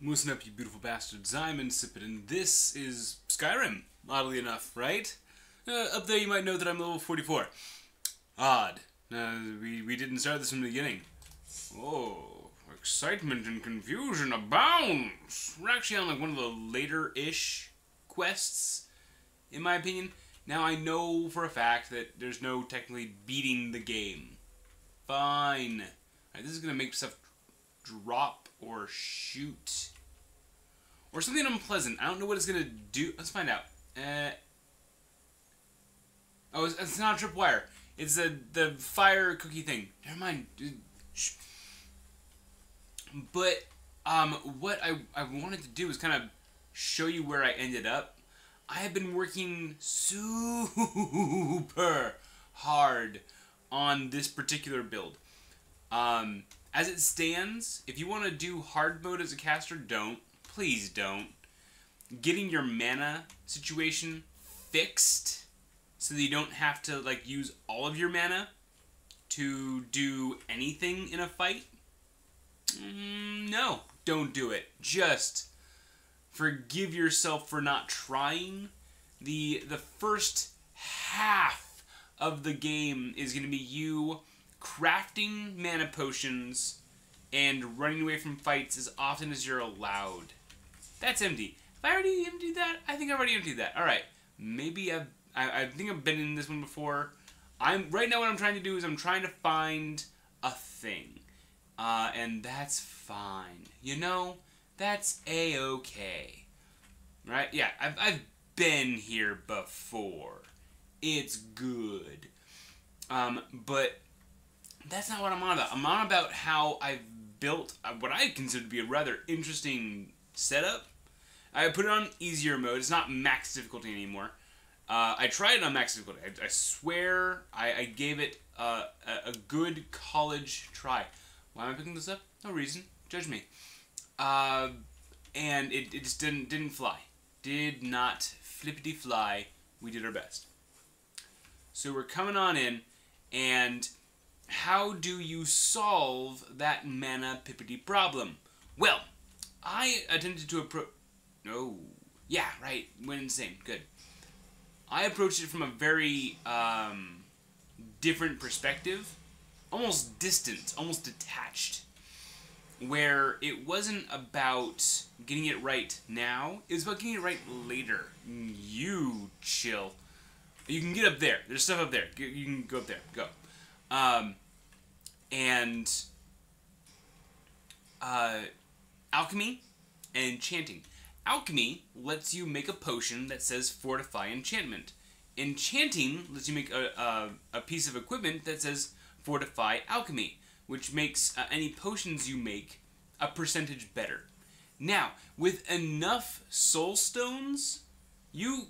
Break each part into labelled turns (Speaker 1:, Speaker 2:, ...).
Speaker 1: Listen up, you beautiful bastards. I'm Insipid, and this is Skyrim, oddly enough, right? Up there you might know that I'm level 44. Odd. We didn't start this from the beginning. Oh, excitement and confusion abounds! We're actually on like one of the later-ish quests, in my opinion. Now I know for a fact that there's no technically beating the game. Fine. Alright, this is gonna make stuff drop or shoot. Or something unpleasant. I don't know what it's gonna do. Let's find out. Oh, it's not a tripwire. It's the fire cookie thing. Never mind. Shh. But what I wanted to do is kind of show you where I ended up. I have been working super hard on this particular build. As it stands, if you want to do hard mode as a caster, don't. Please don't. Getting your mana situation fixed so that you don't have to like use all of your mana to do anything in a fight. No, don't do it. Just forgive yourself for not trying. The first half of the game is going to be you crafting mana potions and running away from fights as often as you're allowed. That's empty. Have I already emptied that? I think I already emptied that. Alright. Maybe I think I've been in this one before. Right now what I'm trying to do is I'm trying to find a thing. And that's fine. You know, that's a-okay. Right? Yeah, I've been here before. It's good. But that's not what I'm on about. I'm on about how I've built what I consider to be a rather interesting setup. I put it on easier mode. It's not max difficulty anymore. I tried it on max difficulty. I swear I gave it a good college try. Why am I picking this up? No reason. Judge me. And it just didn't fly. Did not flippity fly. We did our best. So we're coming on in, and how do you solve that mana pippity problem? Well, I attempted to approach... No. Yeah, right. Went insane. Good. I approached it from a very different perspective. Almost distant. Almost detached. Where it wasn't about getting it right now. It was about getting it right later. You chill. You can get up there. There's stuff up there. You can go up there. Go. Alchemy and enchanting. Alchemy lets you make a potion that says fortify enchantment. Enchanting lets you make a piece of equipment that says fortify alchemy, which makes any potions you make a percentage better. Now, with enough soul stones, you...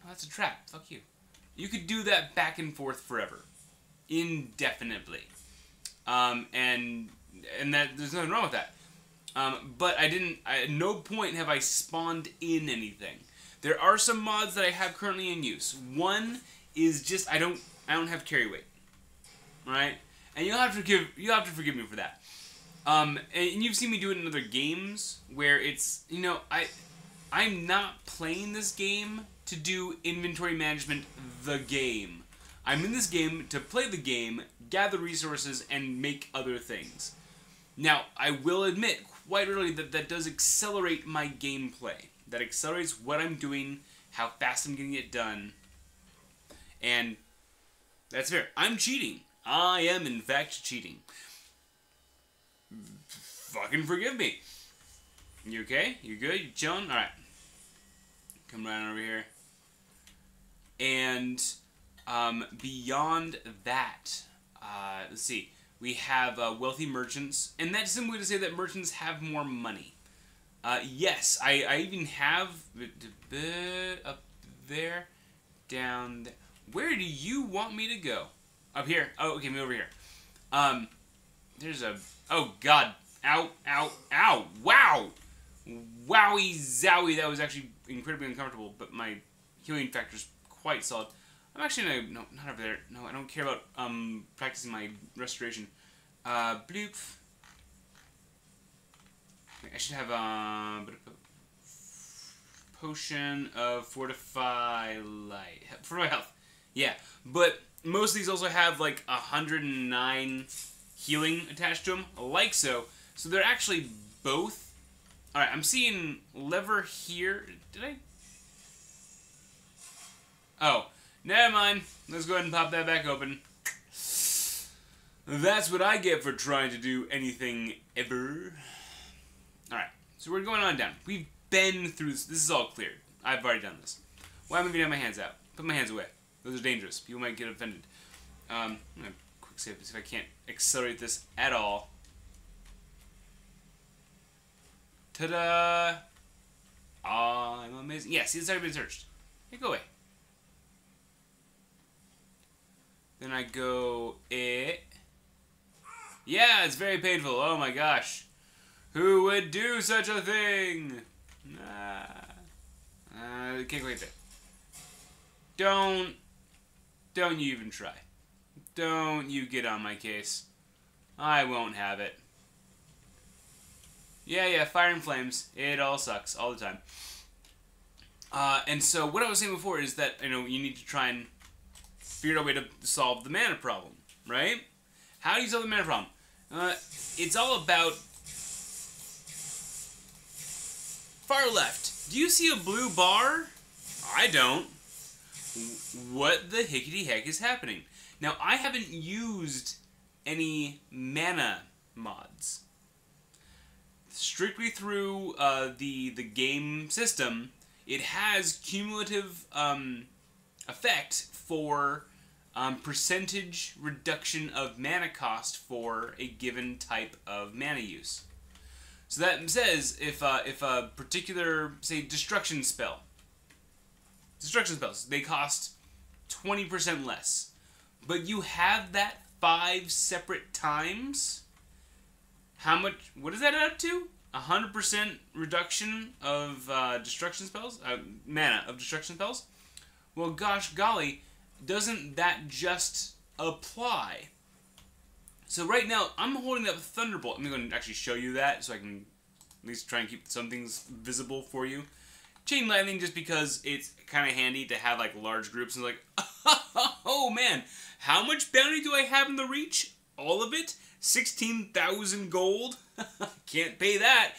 Speaker 1: Oh, that's a trap. Fuck you. You could do that back and forth forever. Indefinitely. And that there's nothing wrong with that. But at no point have I spawned in anything. There are some mods that I have currently in use. One is just I don't have carry weight. Alright? And you'll have to forgive me for that. And you've seen me do it in other games where it's, you know, I'm not playing this game to do inventory management the game. I'm in this game to play the game, gather resources, and make other things. Now, I will admit quite early that that does accelerate my gameplay. That accelerates what I'm doing, how fast I'm getting it done. And that's fair. I'm cheating. I am, in fact, cheating. Fucking forgive me. You okay? You good? You chilling? Alright. Come right on over here. And beyond that, let's see. We have wealthy merchants, and that's simply to say that merchants have more money. Yes, I even have up there, down there. Where do you want me to go? Up here. Oh, okay, me over here. There's a... Oh, God. Ow, ow, ow. Wow! Wowie zowie. That was actually incredibly uncomfortable, but my healing factor's quite solid. I'm actually gonna... No, not over there. No, I don't care about practicing my restoration. Bloop. I should have potion of fortify light. Fortify health. Yeah, but most of these also have like 109 healing attached to them, like so. So they're actually both. All right, I'm seeing lever here. Did I? Oh, never mind. Let's go ahead and pop that back open. That's what I get for trying to do anything ever. Alright, so we're going on down. We've been through this. This is all cleared. I've already done this. Why am I moving my hands out? Put my hands away. Those are dangerous. People might get offended. I'm going to quick save to see if I can't accelerate this at all. Ta-da! Aw, I'm amazing. Yeah, see, it's already been searched. Hey, go away. Then I go, Yeah, it's very painful. Oh my gosh. Who would do such a thing? Can't wait there. Don't you even try. Don't you get on my case. I won't have it. Yeah, fire and flames. It all sucks all the time. And so what I was saying before is that, you need to try and figure out a way to solve the mana problem, right? How do you solve the mana problem? It's all about far left. Do you see a blue bar? I don't. What the hickety heck is happening? Now, I haven't used any mana mods. Strictly through the game system, it has cumulative effect for percentage reduction of mana cost for a given type of mana use. So that says if a particular, say, destruction spells, they cost 20% less, but you have that 5 separate times. How much? What does that add up to? 100% reduction of destruction spells, mana of destruction spells. Well, gosh golly, doesn't that just apply? So right now, I'm holding up a Thunderbolt. I'm going to actually show you that so I can at least try and keep some things visible for you. Chain Lightning, just because it's kind of handy to have like large groups and like, oh man, how much bounty do I have in the Reach? All of it? 16,000 gold? Can't pay that.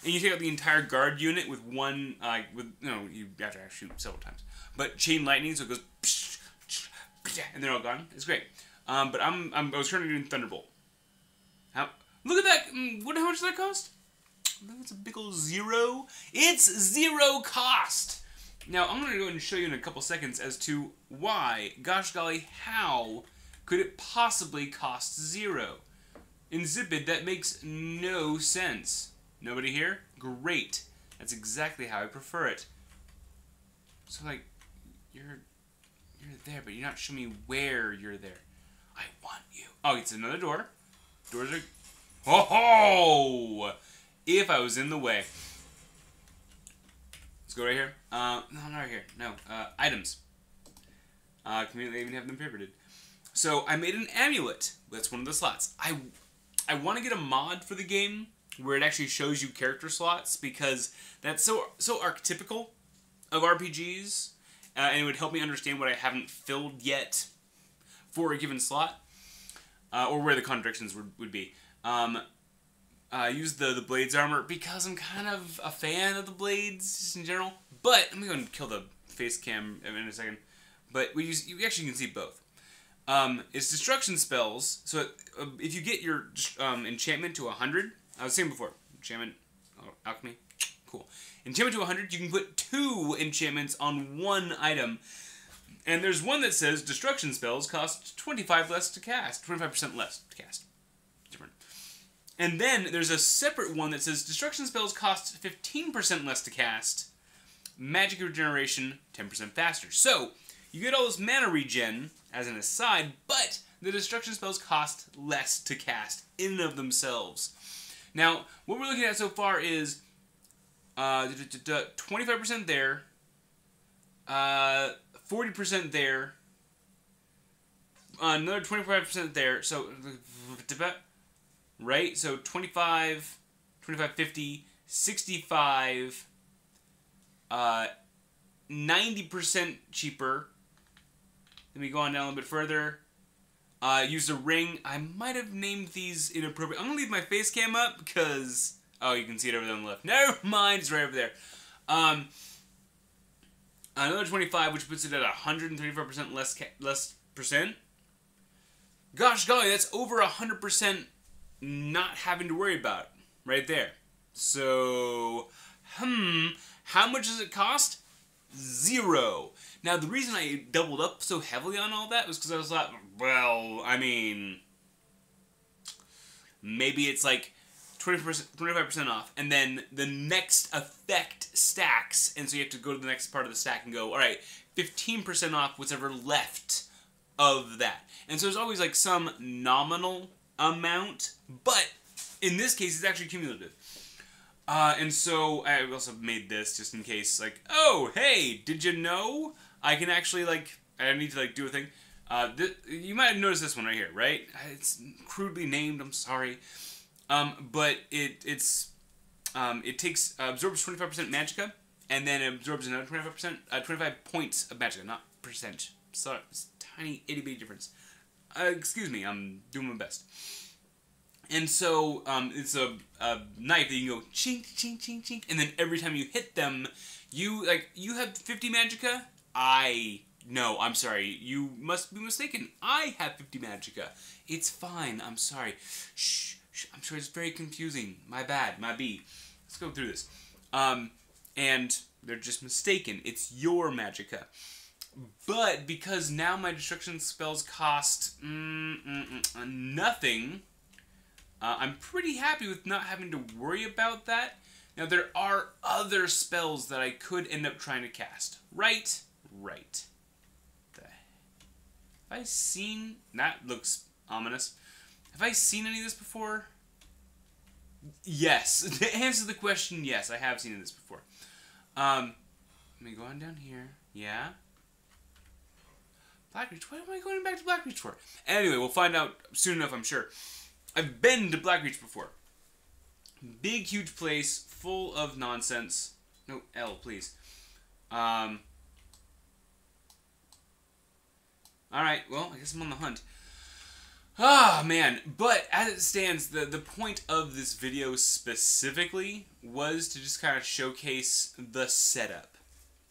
Speaker 1: And you take out the entire guard unit with one, you have to actually shoot several times. But Chain Lightning, so it goes, and they're all gone. It's great. But I was currently doing Thunderbolt. Look at that. How much does that cost? That's a big old 0. It's 0 cost. Now, I'm going to go and show you in a couple seconds as to why, gosh golly, how could it possibly cost 0? Insipid, that makes no sense. Nobody here? Great. That's exactly how I prefer it. So, like, you're there, but you're not showing me where you're there. I want you. Oh, it's another door. Doors are... Ho-ho! If I was in the way. Let's go right here. No, not right here. No. Items. Conveniently, I even have them favorited. So, I made an amulet. That's one of the slots. I want to get a mod for the game where it actually shows you character slots, because that's so archetypical of RPGs, and it would help me understand what I haven't filled yet for a given slot, or where the contradictions would be. I use the Blades armor because I'm kind of a fan of the Blades just in general, but I'm going to kill the face cam in a second. But you actually can see both. It's destruction spells, so if you get your enchantment to 100, I was saying before, enchantment, alchemy, cool. Enchantment to 100, you can put 2 enchantments on 1 item. And there's one that says destruction spells cost 25 less to cast, 25% less to cast. Different. And then there's a separate one that says destruction spells cost 15% less to cast, magic regeneration 10% faster. So, you get all this mana regen as an aside, but the destruction spells cost less to cast in and of themselves. Now, what we're looking at so far is 25% there, 40% there, another 25% there, so, right? So 25, 25, 50, 65, 90% cheaper. Let me go on down a little bit further. Use a ring. I might have named these inappropriate. I'm going to leave my face cam up because... Oh, you can see it over there on the left. Never mind, it's right over there. Another 25, which puts it at 135% less percent. Gosh golly, that's over 100% not having to worry about right there. So, how much does it cost? 0. Now, the reason I doubled up so heavily on all that was because I was like, well, I mean, maybe it's like 25% off, and then the next effect stacks, and so you have to go to the next part of the stack and go, all right, 15% off whatever left of that. And so there's always like some nominal amount, but in this case, it's actually cumulative. And so I also made this just in case, like, oh, hey, did you know I can actually, like, I need to, like, do a thing. You might have noticed this one right here, right? It's crudely named, I'm sorry. But it takes, absorbs 25% magicka, and then it absorbs another 25 points of magicka, not percent. Sorry, it's a tiny itty-bitty difference. Excuse me, I'm doing my best. And so, it's a knife that you can go chink, chink, chink, chink, and then every time you hit them, you have 50 magicka? No, I'm sorry, you must be mistaken. I have 50 magicka. It's fine, I'm sorry. Shh, I'm sure it's very confusing. My bad, my B. Let's go through this. And they're just mistaken. It's your magicka. But because now my destruction spells cost nothing, I'm pretty happy with not having to worry about that. Now, there are other spells that I could end up trying to cast. Right. Have I seen... That looks ominous. Have I seen any of this before? Yes. To answer the question, yes, I have seen this before. Let me go on down here. Yeah. Blackreach. What am I going back to Blackreach for? Anyway, we'll find out soon enough, I'm sure. I've been to Blackreach before. Big, huge place, full of nonsense. No, L, please. Alright, well, I guess I'm on the hunt. Ah, man. But, as it stands, the point of this video specifically was to just kind of showcase the setup.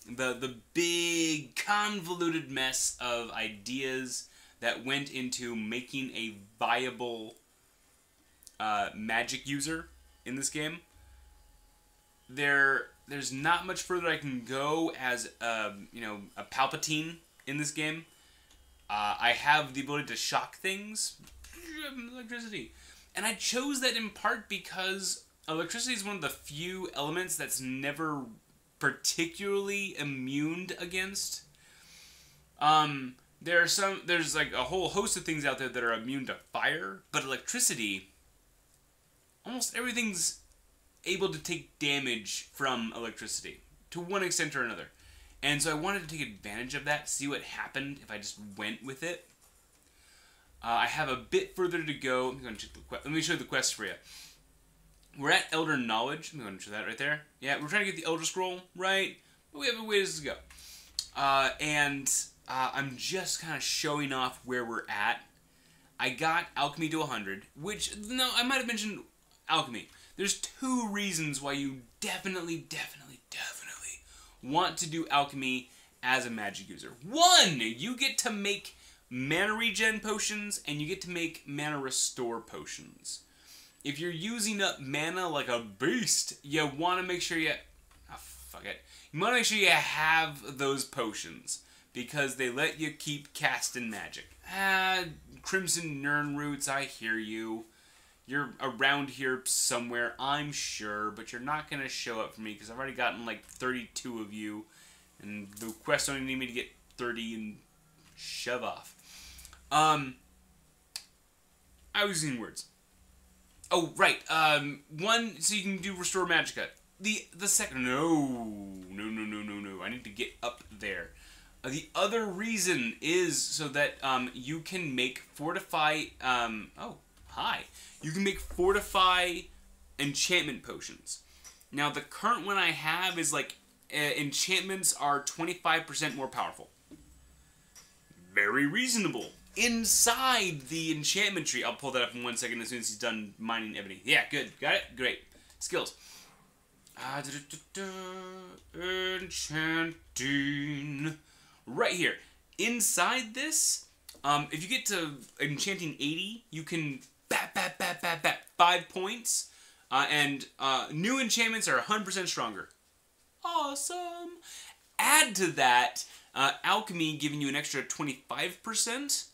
Speaker 1: The big, convoluted mess of ideas that went into making a viable magic user in this game. There's not much further I can go as a Palpatine in this game. I have the ability to shock things, electricity, and I chose that in part because electricity is one of the few elements that's never particularly immune against. There's like a whole host of things out there that are immune to fire, but electricity, almost everything's able to take damage from electricity to one extent or another. And so I wanted to take advantage of that, see what happened if I just went with it. I have a bit further to go. Let me show you the quest for you. We're at Elder Knowledge. I'm going to show that right there. Yeah, we're trying to get the Elder Scroll, right? But we have a ways to go. I'm just kind of showing off where we're at. I got Alchemy to 100, which, no, I might have mentioned Alchemy. There's 2 reasons why you definitely want to do Alchemy as a magic user. 1, you get to make mana regen potions, and you get to make mana restore potions. If you're using up mana like a beast, you want to make sure you... Oh, fuck it. You want to make sure you have those potions, because they let you keep casting magic. Crimson Nirn Roots, I hear you. You're around here somewhere, I'm sure, but you're not going to show up for me, because I've already gotten like 32 of you, and the quest only need me to get 30 and shove off. I was using words. Oh, right. 1, so you can do Restore Magicka. The second... No. I need to get up there. The other reason is so that you can make Fortify... oh, hi. You can make Fortify enchantment potions. Now, the current one I have is like, enchantments are 25% more powerful. Very reasonable. Inside the enchantment tree, I'll pull that up in 1 second as soon as he's done mining ebony. Yeah, good. Got it? Great. Skills. Enchanting. Right here. Inside this, if you get to enchanting 80, you can bat 5 points. And new enchantments are 100% stronger. Awesome. Add to that, alchemy giving you an extra 25%.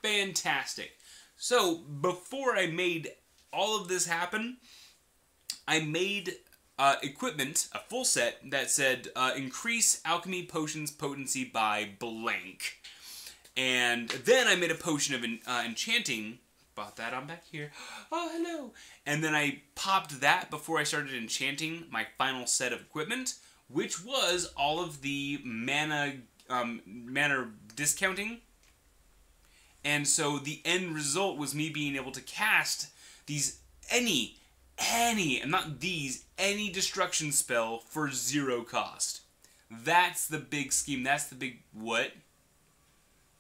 Speaker 1: Fantastic. So, before I made all of this happen, I made equipment, a full set, that said, increase alchemy potions potency by blank. And then I made a potion of enchanting. Bought that on back here. Oh, hello. And then I popped that before I started enchanting my final set of equipment, which was all of the mana discounting. And so the end result was me being able to cast these any destruction spell for 0 cost. That's the big scheme. That's the big what?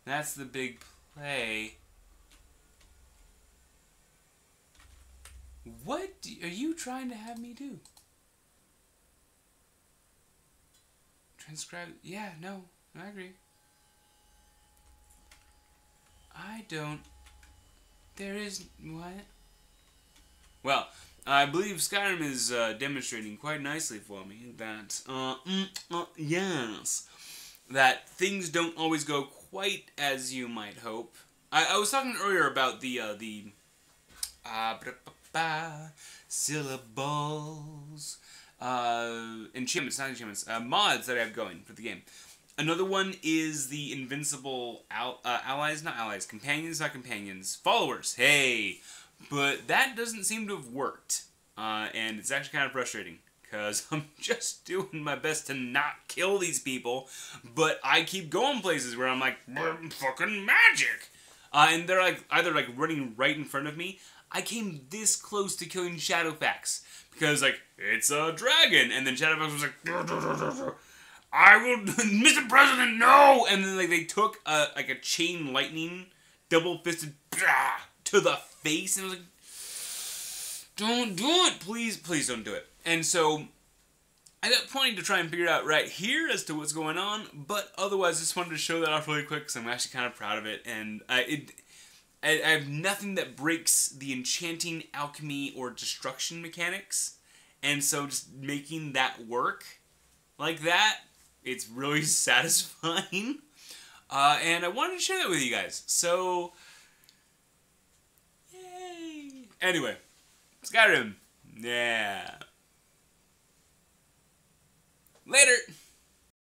Speaker 1: That's the big play. What are you trying to have me do? Transcribe? Yeah, no, I agree. I don't. There is what? Well, I believe Skyrim is demonstrating quite nicely for me that yes, that things don't always go quite as you might hope. I was talking earlier about the syllables, enchantments, not enchantments, mods that I have going for the game. Another one is the invincible allies, not allies, companions, not companions, followers, hey! But that doesn't seem to have worked, and it's actually kind of frustrating, because I'm just doing my best to not kill these people, but I keep going places where I'm like, fucking magic! And they're like either like running right in front of me. I came this close to killing Shadowfax, because like, it's a dragon, and then Shadowfax was like, I will, Mr. President, no! And then like they took like a chain lightning, double-fisted to the face, and I was like, don't do it, please, please don't do it. And so I got plenty to try and figure out right here as to what's going on, but otherwise I just wanted to show that off really quick because I'm actually kind of proud of it, and I have nothing that breaks the enchanting, alchemy, or destruction mechanics, and so just making that work like that, it's really satisfying, and I wanted to share that with you guys, so yay! Anyway, Skyrim, yeah. Later!